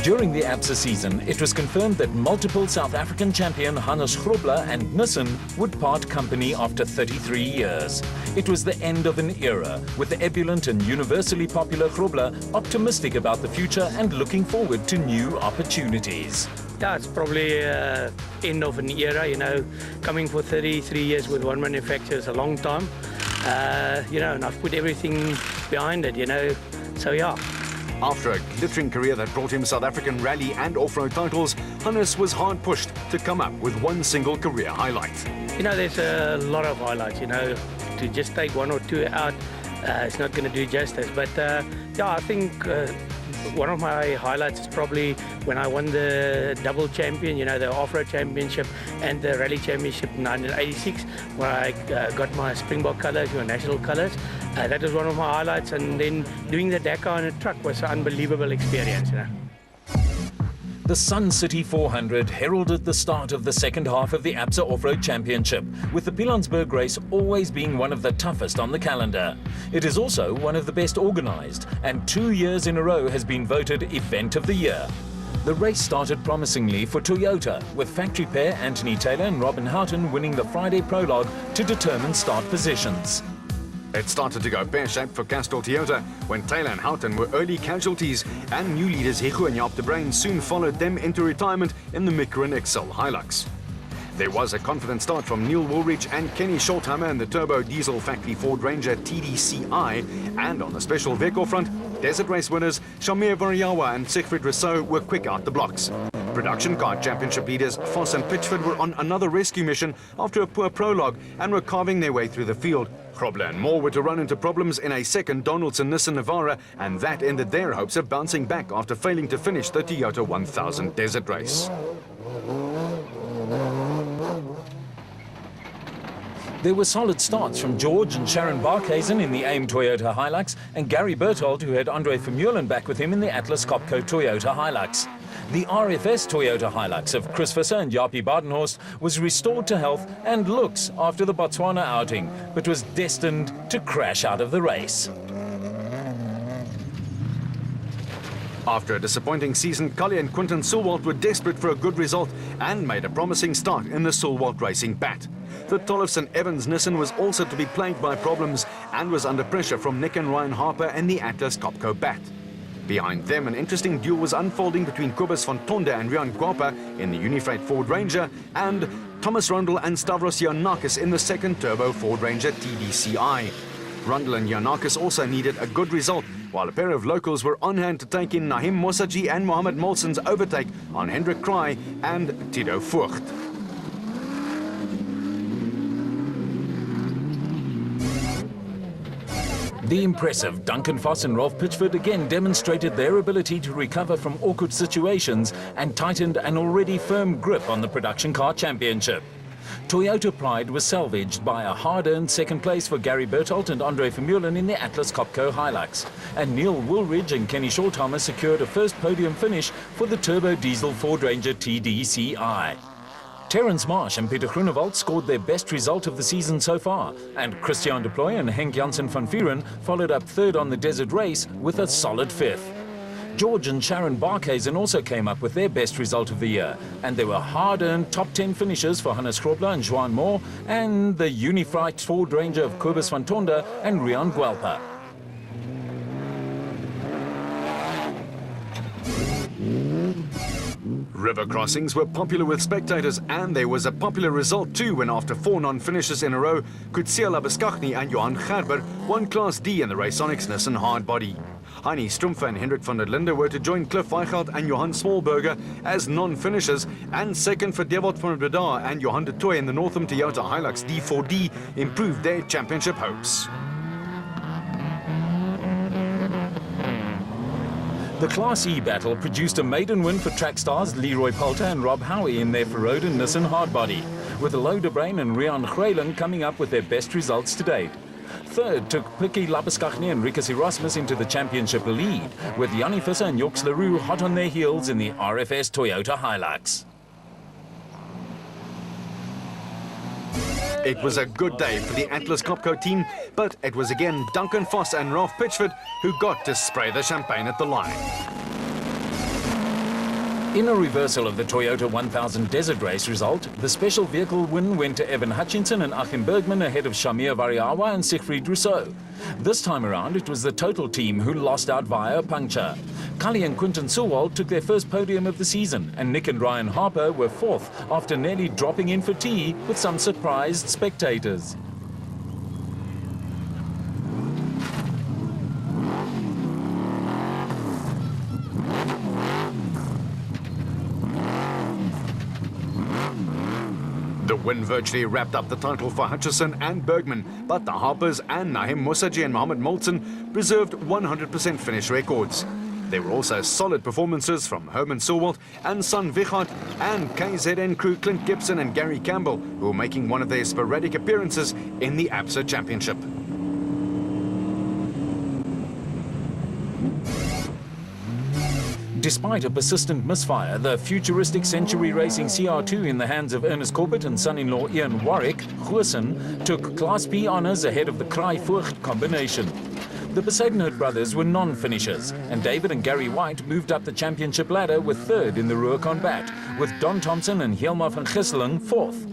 During the ABSA season, it was confirmed that multiple South African champion Hannes Grobler and Nissen would part company after 33 years. It was the end of an era, with the ebullient and universally popular Grobler optimistic about the future and looking forward to new opportunities. Yeah, it's probably end of an era, you know, coming for 33 years with one manufacturer is a long time, you know, and I've put everything behind it, you know, so yeah. After a glittering career that brought him South African rally and off-road titles, Hannes was hard pushed to come up with one single career highlight. You know, there's a lot of highlights, you know, to just take one or two out, it's not going to do justice, but yeah, I think one of my highlights is probably when I won the double champion, you know, the off-road championship and the rally championship in 1986, where I got my Springbok colours, your national colours. That was one of my highlights, and then doing the Dakar in a truck was an unbelievable experience, you know. The Sun City 400 heralded the start of the second half of the ABSA Off-Road Championship, with the Pilanesberg race always being one of the toughest on the calendar. It is also one of the best organised, and 2 years in a row has been voted Event of the Year. The race started promisingly for Toyota, with factory pair Anthony Taylor and Robin Houghton winning the Friday prologue to determine start positions. It started to go pear-shaped for Castor Toyota when Taylor and Houghton were early casualties, and new leaders Higo and Jaap de Bruin soon followed them into retirement in the Micron Excel Hilux. There was a confident start from Neil Woolridge and Kenny Schultheimer in the turbo diesel factory Ford Ranger TDCi, and on the special vehicle front, desert race winners Shamir Variawa and Siegfried Rousseau were quick out the blocks. Production car championship leaders Foss and Pitchford were on another rescue mission after a poor prologue and were carving their way through the field. Grobler and Moore were to run into problems in a second Donaldson Nissan Navara, and that ended their hopes of bouncing back after failing to finish the Toyota 1000 desert race. There were solid starts from George and Sharon Barkhuizen in the AIM Toyota Hilux and Gary Berthold, who had Andre Vermeulen back with him in the Atlas Copco Toyota Hilux. The RFS Toyota Hilux of Chris Visser and Jaapie Badenhorst was restored to health and looks after the Botswana outing, but was destined to crash out of the race. After a disappointing season, Cully and Quinton Sulwalt were desperate for a good result and made a promising start in the Sulwalt Racing Bat. The Tollefson Evans Nissan was also to be plagued by problems and was under pressure from Nick and Ryan Harper and the Atlas Copco Bat. Behind them, an interesting duel was unfolding between Kobus van Tonde and Rian Guapa in the Unifreight Ford Ranger, and Thomas Rundle and Stavros Giannakis in the second turbo Ford Ranger TDCi. Rundle and Giannakis also needed a good result, while a pair of locals were on hand to take in Nahim Mosaji and Mohammed Molson's overtake on Hendrik Kraai and Tito Vogt. The impressive Duncan Foss and Rolf Pitchford again demonstrated their ability to recover from awkward situations and tightened an already firm grip on the production car championship. Toyota pride was salvaged by a hard-earned second place for Gary Berthold and Andre Vermeulen in the Atlas Copco Hilux, and Neil Woolridge and Kenny Schultheimer secured a first podium finish for the turbo diesel Ford Ranger TDCi. Terence Marsh and Peter Groenewald scored their best result of the season so far, and Christian de Plooy and Henk Janssen van Vuren followed up third on the desert race with a solid fifth. George and Sharon Barkhuizen also came up with their best result of the year, and there were hard-earned top 10 finishes for Hannes Grobler and Joan Moore, and the Unifreight Ford Ranger of Kobus van Tonde and Rian Guelpa. River crossings were popular with spectators, and there was a popular result too when after 4 non-finishes in a row, Coetzee Labuschagne and Johan Gerber won Class D in the Raceonics Nissan Hardbody. Heini Strumpfer and Hendrik van der Linde were to join Cliff Weichelt and Johan Smallberger as non-finishers, and second for Dewold van Breda and Johan de Tooy in the Northam Toyota Hilux D4D improved their championship hopes. The Class E battle produced a maiden win for track stars Leroy Poulter and Rob Howie in their Verroden Nissan Hardbody, with Alo de Bruin and Rian Greylen coming up with their best results to date. Third took Pikkie Labuschagne and Rikus Erasmus into the championship lead, with Jannie Visser and Joks Leroux hot on their heels in the RFS Toyota Hilux. It was a good day for the Atlas Copco team, but it was again Duncan Foss and Rolf Pitchford who got to spray the champagne at the line. In a reversal of the Toyota 1000 Desert Race result, the special vehicle win went to Evan Hutchinson and Achim Bergman ahead of Shamir Variawa and Siegfried Rousseau. This time around, it was the Total team who lost out via a puncture. Cully and Quinton Sewald took their first podium of the season, and Nick and Ryan Harper were fourth after nearly dropping in for tea with some surprised spectators. The win virtually wrapped up the title for Hutchison and Bergman, but the Harpers and Naheem Musaji and Mohammed Moulton preserved 100% finish records. There were also solid performances from Herman Sewald and Son Vichard and KZN crew Clint Gibson and Gary Campbell, who were making one of their sporadic appearances in the ABSA Championship. Despite a persistent misfire, the futuristic Century Racing CR2 in the hands of Ernest Corbett and son-in-law Ian Warwick, Goosen, took Class B honours ahead of the Kraai-Voogd combination. The Besadenhout brothers were non-finishers, and David and Gary White moved up the championship ladder with third in the Ruhr Combat, with Don Thompson and Helma van Gisseling fourth.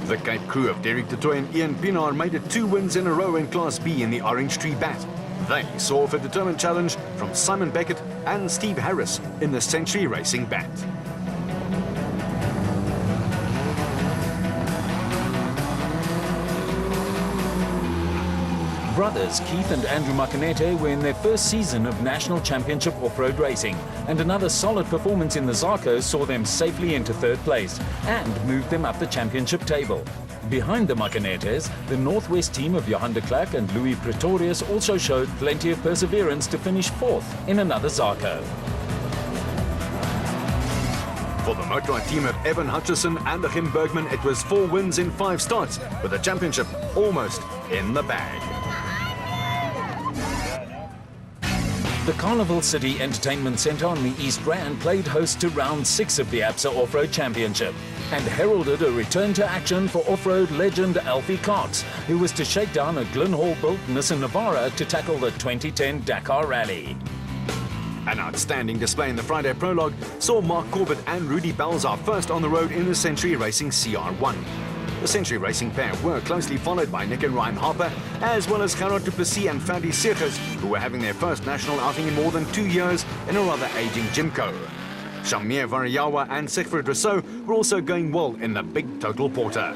The Cape crew of Derek Dutoy and Ian Pienaar made it 2 wins in a row in Class B in the Orange Tree Bat. They saw off a determined challenge from Simon Beckett and Steve Harris in the Century Racing Bat. Brothers Keith and Andrew Makanete were in their first season of National Championship off-road racing, and another solid performance in the Zarko saw them safely into third place and moved them up the championship table. Behind the Makanetes, the Northwest team of Johan de Klerk and Louis Pretorius also showed plenty of perseverance to finish fourth in another Zarko. For the Motorrad team of Evan Hutchison and Achim Bergman, it was 4 wins in 5 starts, with the championship almost in the bag. The Carnival City Entertainment Centre on the East Rand played host to round 6 of the ABSA Off-Road Championship and heralded a return to action for off-road legend Alfie Cox, who was to shake down a Glyn Hall-built Nissan Navara to tackle the 2010 Dakar Rally. An outstanding display in the Friday prologue saw Mark Corbett and Rudy Balzar first on the road in the Century Racing CR1. The Century Racing pair were closely followed by Nick and Ryan Harper, as well as Gerard du Plessis and Fadi Seegers, who were having their first national outing in more than 2 years in a rather aging Jimco. Shamir Variawa and Siegfried Rousseau were also going well in the Big Total Porter.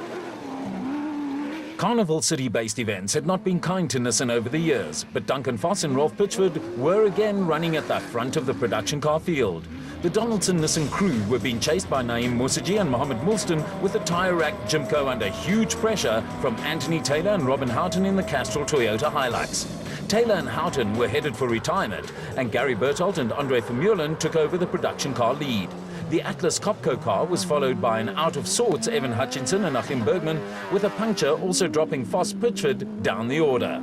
Carnival City-based events had not been kind to Nissan over the years, but Duncan Foss and Rolf Pitchford were again running at the front of the production car field. The Donaldson Nissan crew were being chased by Naeem Musaji and Mohammed Moulton with a tyre rack Jimco under huge pressure from Anthony Taylor and Robin Houghton in the Castrol Toyota Hilux. Taylor and Houghton were headed for retirement, and Gary Berthold and Andre Vermeulen took over the production car lead. The Atlas Copco car was followed by an out-of-sorts Evan Hutchinson and Achim Bergman, with a puncture also dropping Foss Pitchford down the order.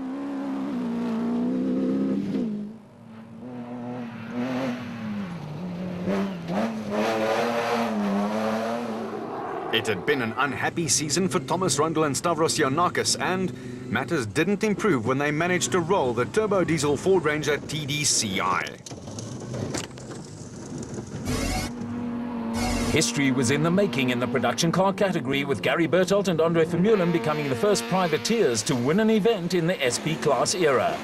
It had been an unhappy season for Thomas Rundle and Stavros Ioannakis, and matters didn't improve when they managed to roll the turbo diesel Ford Ranger TDCi. History was in the making in the production car category, with Gary Berthold and Andre Vermeulen becoming the first privateers to win an event in the SP class era.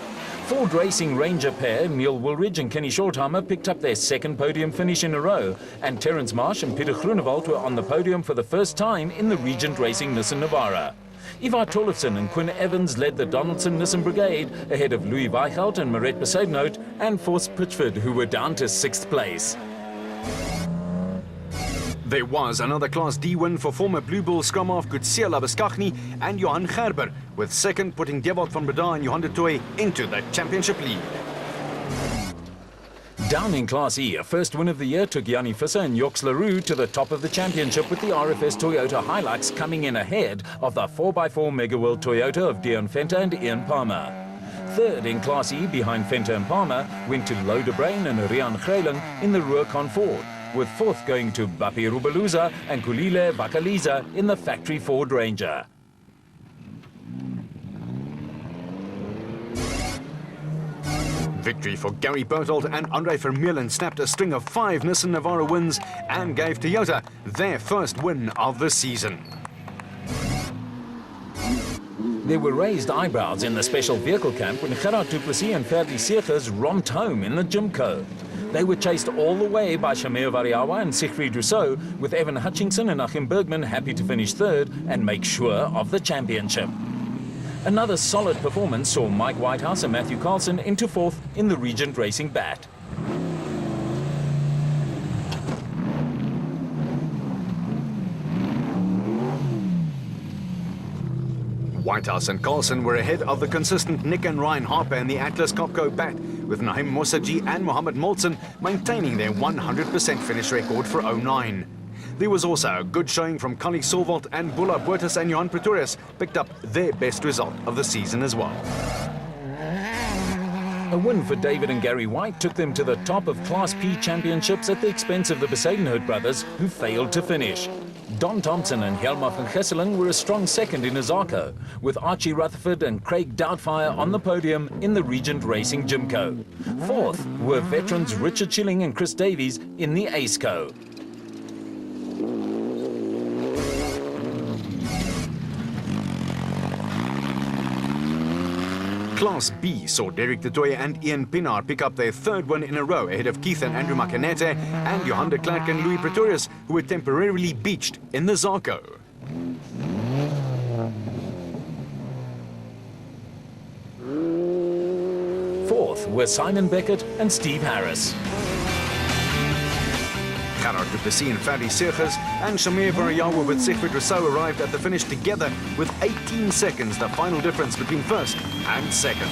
Ford Racing Ranger pair Neil Woolridge and Kenny Shorthammer picked up their second podium finish in a row, and Terence Marsh and Peter Groenewald were on the podium for the first time in the Regent Racing Nissan Navara. Ivar Tollefson and Quinn Evans led the Donaldson Nissan Brigade ahead of Louis Weichelt and Moret Besadenhout and Force Pitchford, who were down to 6th place. There was another Class D win for former Blue Bull scrum half Gutsia Labuskaghni and Johan Gerber, with second putting Dewald van Breda and Johan de Tooy into the championship lead. Down in Class E, a first win of the year took Yanni Visser and Joks LaRue to the top of the championship, with the RFS Toyota Hilux coming in ahead of the 4x4 Mega World Toyota of Dion Venter and Ian Palmer. Third in Class E behind Venter and Palmer went to Louw de Bruin and Rian Greyling in the Rurcon Ford, with fourth going to Bapi Rubeluza and Kulile Vakaliza in the factory Ford Ranger. Victory for Gary Berthold and Andre Vermeulen snapped a string of 5 Nissan Navara wins and gave Toyota their first win of the season. There were raised eyebrows in the special vehicle camp when Gerard du Plessis and Ferdi Segers romped home in the Jimco. They were chased all the way by Shamir Variawa and Siegfried Rousseau, with Evan Hutchinson and Achim Bergman happy to finish third and make sure of the championship. Another solid performance saw Mike Whitehouse and Matthew Carlson into fourth in the Regent Racing Bat. Whitehouse and Carlson were ahead of the consistent Nick and Ryan Harper in the Atlas Copco Bat, with Naim Mosaji and Mohammed Molson maintaining their 100% finish record for 09. There was also a good showing from Kali Solvalt, and Bula Buertas and Johan Pretorius picked up their best result of the season as well. A win for David and Gary White took them to the top of Class P championships at the expense of the Besadenhout brothers, who failed to finish. Don Thompson and Helmut van Gesselen were a strong second in Azarko, with Archie Rutherford and Craig Doubtfire on the podium in the Regent Racing Jimco. Fourth were veterans Richard Chilling and Chris Davies in the AceCo. Class B saw Derek de Toye and Ian Pinaar pick up their third win in a row ahead of Keith and Andrew Makanete and Johan de Klerk and Louis Pretorius, who were temporarily beached in the Zarko. Fourth were Simon Beckett and Steve Harris. Gerard du Plessis and Ferdi Segers and Shamir Variawa with Siegfried Rousseau arrived at the finish together, with 18 seconds the final difference between first and second.